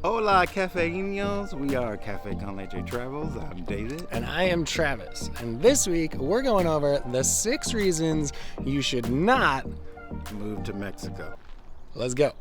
Hola, cafeínos. We are Cafe Con Leche Travels. I'm David. And I am Travis. And this week, we're going over the 6 reasons you should not Move to Mexico. Let's go.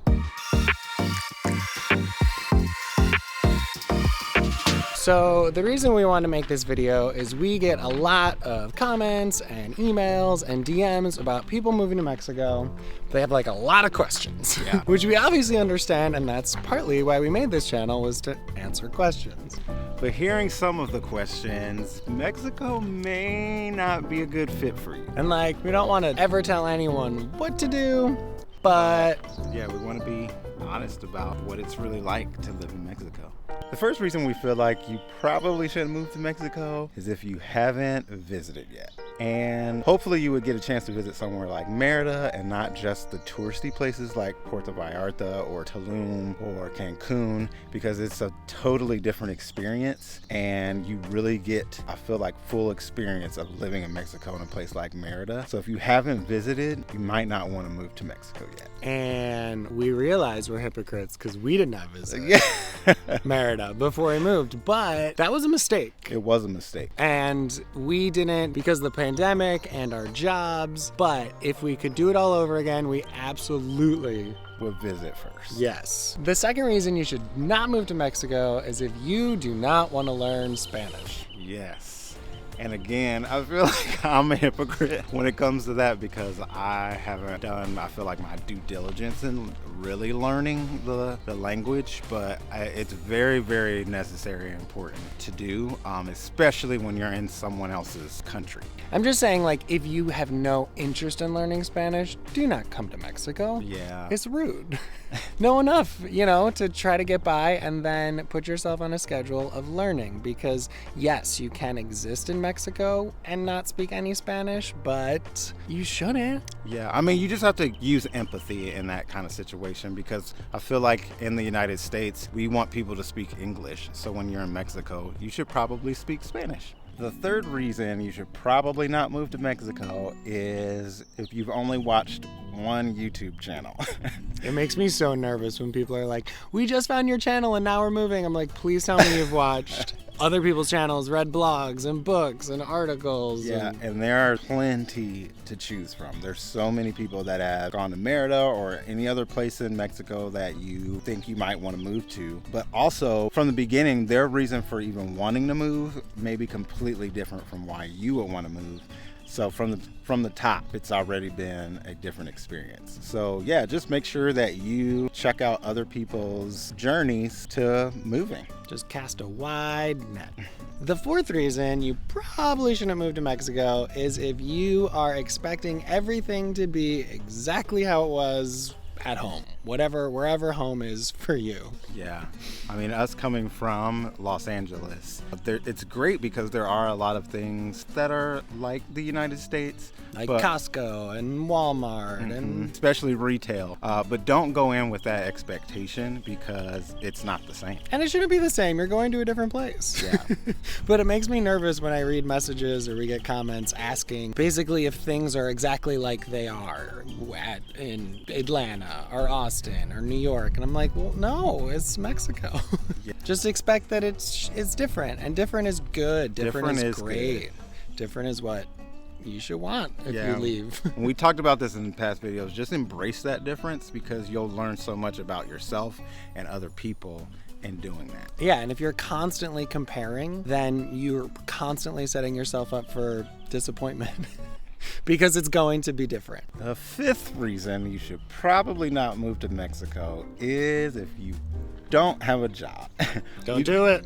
So the reason we want to make this video is we get a lot of comments and emails and DMs about people moving to Mexico. They have like a lot of questions, Yeah. which we obviously understand, and that's partly why we made this channel, was to answer questions. But hearing some of the questions, Mexico may not be a good fit for you. And like, we don't want to ever tell anyone what to do, but Yeah, we want to be honest about what it's really like to live in Mexico. The first reason we feel like you probably shouldn't move to Mexico is if you haven't visited yet. And hopefully you would get a chance to visit somewhere like Merida and not just the touristy places like Puerto Vallarta or Tulum or Cancun, because it's a totally different experience and you really get, I feel like, full experience of living in Mexico in a place like Merida. So if you haven't visited, you might not want to move to Mexico yet. and we realize we're hypocrites because we did not visit Yeah. Merida before we moved, but that was a mistake. It was a mistake. And we didn't because of the pandemic and our jobs, but if we could do it all over again, we absolutely We'll visit first. yes. The second reason you should not move to Mexico is if you do not want to learn Spanish. Yes. And again, I feel like I'm a hypocrite when it comes to that because I haven't done, I feel like, my due diligence in really learning the language, but it's very, very necessary and important to do, especially when you're in someone else's country. I'm just saying, like, if you have no interest in learning Spanish, do not come to Mexico. Yeah. It's rude. Know enough, to try to get by and then put yourself on a schedule of learning, because yes, you can exist in Mexico and not speak any Spanish, but you shouldn't. Yeah, I mean, you just have to use empathy in that kind of situation because I feel like in the United States, we want people to speak English. So when you're in Mexico, you should probably speak Spanish. The third reason you should probably not move to Mexico is if you've only watched one YouTube channel. It makes me so nervous when people are like, we just found your channel and now we're moving. I'm like, please tell me you've watched other people's channels, read blogs and books and articles. Yeah, and there are plenty to choose from. There's so many people that have gone to Merida or any other place in Mexico that you think you might want to move to. But also, from the beginning, their reason for even wanting to move may be completely different from why you would want to move. So from the top, it's already been a different experience. So yeah, just make sure that you check out other people's journeys to moving. Just cast a wide net. The fourth reason you probably shouldn't move to Mexico is if you are expecting everything to be exactly how it was at home, wherever home is for you. Yeah, I mean, us coming from Los Angeles, it's great because there are a lot of things that are like the United States. Like but- Costco and Walmart and especially retail. But don't go in with that expectation because it's not the same. it shouldn't be the same. You're going to a different place. Yeah. But it makes me nervous when I read messages or we get comments asking basically if things are exactly like they are in Atlanta or Austin or New York. And I'm like, well, no, it's Mexico. Yeah. Just expect that it's different, and different is good. Different is great. good. Different is what you should want if Yeah. you leave. We talked about this in past videos. Just embrace that difference because you'll learn so much about yourself and other people in doing that. Yeah, and if you're constantly comparing, then you're constantly setting yourself up for disappointment because it's going to be different. The fifth reason you should probably not move to Mexico is if you don't have a job. Don't do it.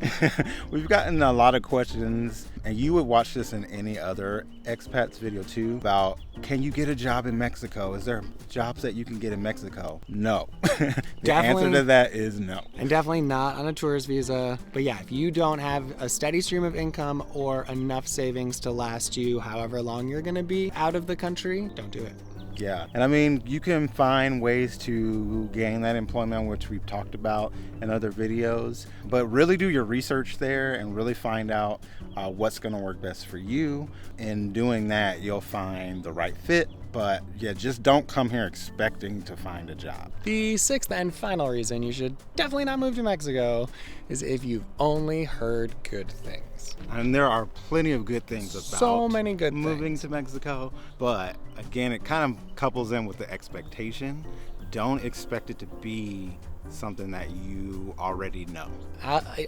We've gotten a lot of questions, and you would watch this in any other expats video too, about can you get a job in Mexico? Is there jobs that you can get in Mexico? No. The Definitely. answer to that is no. And definitely not on a tourist visa. But yeah, if you don't have a steady stream of income or enough savings to last you however long you're going to be out of the country, don't do it. Yeah, and I mean, you can find ways to gain that employment, which we've talked about in other videos, but really do your research there and really find out what's going to work best for you. In doing that, you'll find the right fit But yeah, just don't come here expecting to find a job. The sixth and final reason you should definitely not move to Mexico is if you've only heard good things. And there are plenty of good things about So many good moving things. to Mexico. But again, it kind of couples in with the expectation. Don't expect it to be something that you already know.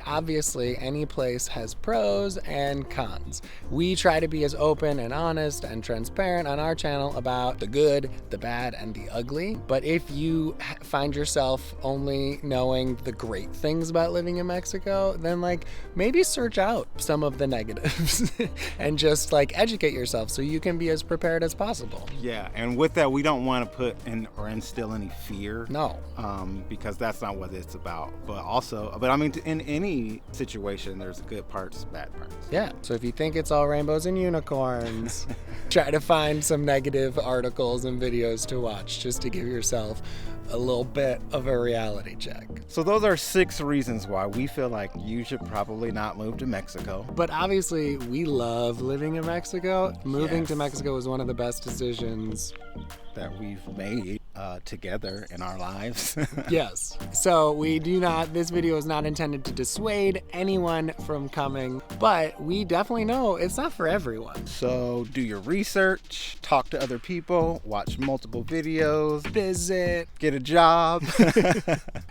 Obviously, any place has pros and cons. We try to be as open and honest and transparent on our channel about the good, the bad, and the ugly. But if you find yourself only knowing the great things about living in Mexico, then like maybe search out some of the negatives and just like educate yourself so you can be as prepared as possible. Yeah, and with that, we don't want to put in or instill any fear. No. Because that's not what it's about. But I mean, in any situation, there's good parts, bad parts. Yeah, so if you think it's all rainbows and unicorns, try to find some negative articles and videos to watch just to give yourself a little bit of a reality check. So those are 6 reasons why we feel like you should probably not move to Mexico. But obviously, we love living in Mexico. Moving Yes. to Mexico was one of the best decisions. That we've made together in our lives. Yes. So this video is not intended to dissuade anyone from coming, but we definitely know it's not for everyone. So do your research, talk to other people, watch multiple videos, Visit, get a job.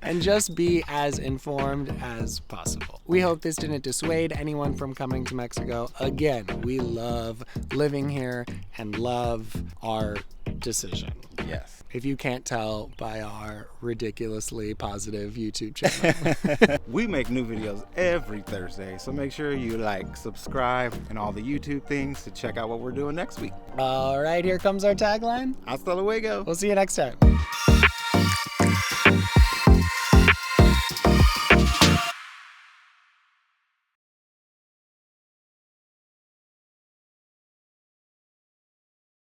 and just be as informed as possible. We hope this didn't dissuade anyone from coming to Mexico. Again, we love living here and love our decision. Yes. If you can't tell by our ridiculously positive YouTube channel. We make new videos every Thursday, so make sure you like, subscribe, and all the YouTube things to check out what we're doing next week. All right, here comes our tagline. Hasta luego. We'll see you next time.